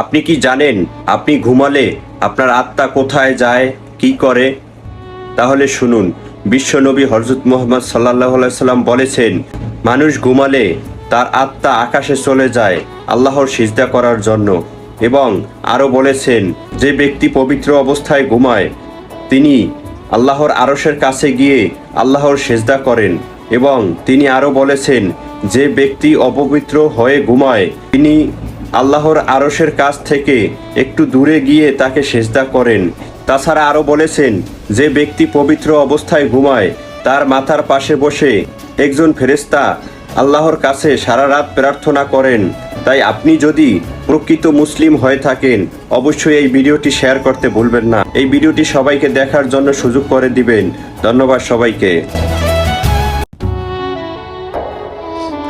আপনি কি জানেন আপনি ঘুমালে আপনার আত্মা কোথায় যায়, কি করে? তাহলে শুনুন, বিশ্বনবী হযরত মুহাম্মদ সাল্লাল্লাহু আলাইহি সাল্লাম বলেছেন, মানুষ ঘুমালে তার আত্মা আকাশে চলে যায় আল্লাহর সিজদা করার জন্য। এবং আরও বলেছেন, যে ব্যক্তি পবিত্র অবস্থায় ঘুমায় তিনি আল্লাহর আরশের কাছে গিয়ে আল্লাহর সিজদা করেন। এবং তিনি আরও বলেছেন, যে ব্যক্তি অপবিত্র হয়ে ঘুমায় তিনি আল্লাহর আরশের কাছ থেকে একটু দূরে গিয়ে তাকে সিজদা করেন। তাছাড়া আরও বলেছেন, যে ব্যক্তি পবিত্র অবস্থায় ঘুমায় তার মাথার পাশে বসে একজন ফেরেশতা আল্লাহর কাছে সারা রাত প্রার্থনা করেন। তাই আপনি যদি প্রকৃত মুসলিম হয়ে থাকেন অবশ্যই এই ভিডিওটি শেয়ার করতে ভুলবেন না। এই ভিডিওটি সবাইকে দেখার জন্য সুযোগ করে দিবেন। ধন্যবাদ সবাইকে।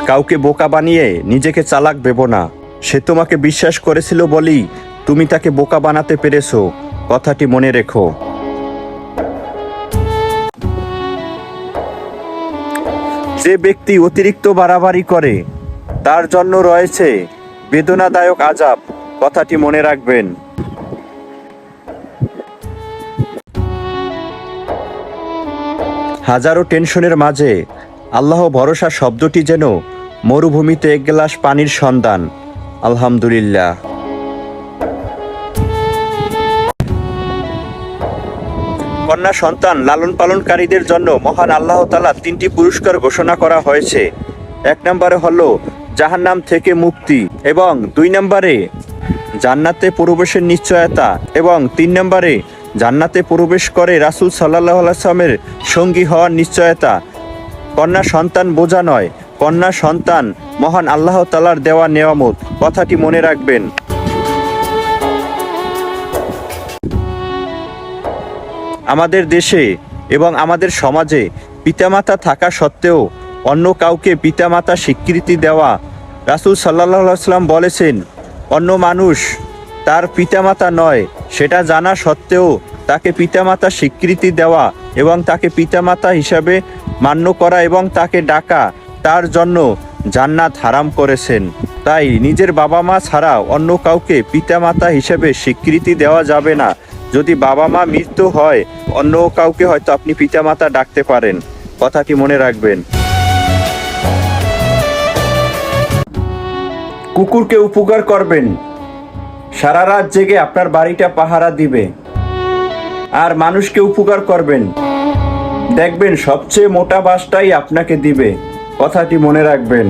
কাউকে বোকা বানিয়ে নিজেকে চালাক ভেবো না। সে তোমাকে বিশ্বাস করেছিল বলেই তুমি তাকে বোকা বানাতে পেরেছো, কথাটি মনে রেখো। যে ব্যক্তি অতিরিক্ত বাড়াবাড়ি করে তার জন্য রয়েছে বেদনাদায়ক আযাব, কথাটি মনে রাখবেন। হাজারো টেনশনের মাঝে আল্লাহ ভরসা শব্দটি যেন মরুভূমিতে এক গ্লাস পানির সন্ধান। আলহামদুলিল্লাহ। কন্যা সন্তান লালন পালনকারীদের জন্য মহান আল্লাহ তাআলা 3টি পুরস্কার ঘোষণা করা হয়েছে। 1 নম্বরে হলো জাহান্নাম থেকে মুক্তি, এবং 2 নম্বরে জান্নাতে প্রবেশের নিশ্চয়তা, এবং 3 নম্বরে জান্নাতে প্রবেশ করে রাসূল সাল্লাল্লাহু আলাইহি ওয়াসাল্লামের সঙ্গী হওয়ার নিশ্চয়তা। কন্যা সন্তান বোঝা নয়, কন্যা সন্তান মহান আল্লাহ তাআলার দেওয়া নেয়ামত, কথাটি মনে রাখবেন। আমাদের দেশে এবং আমাদের সমাজে পিতামাতা থাকা সত্ত্বেও অন্য কাউকে পিতামাতা স্বীকৃতি দেওয়া, রাসূল সাল্লাল্লাহু আলাইহি ওয়াসাল্লাম বলেছেন, অন্য মানুষ তার পিতামাতা নয় সেটা জানা সত্ত্বেও তাকে পিতামাতা স্বীকৃতি দেওয়া এবং তাকে পিতামাতা হিসাবে মান্য করা এবং তাকে ডাকা তার জন্য জান্নাত হারাম করেছেন। তাই নিজের বাবা মা ছাড়া অন্য কাউকে পিতামাতা হিসেবে স্বীকৃতি দেওয়া যাবে না। যদি বাবা মা মৃত হয় অন্য কাউকে হয়তো আপনি পিতামাতা ডাকতে পারেন, কথাটি মনে রাখবেন। কুকুরকে উপকার করবেন, সারা রাত জেগে আপনার বাড়িটা পাহারা দিবে। আর মানুষকে উপকার করবেন, দেখবেন সবচেয়ে মোটা বাসটাই আপনাকে দিবে, কথাটি মনে রাখবেন।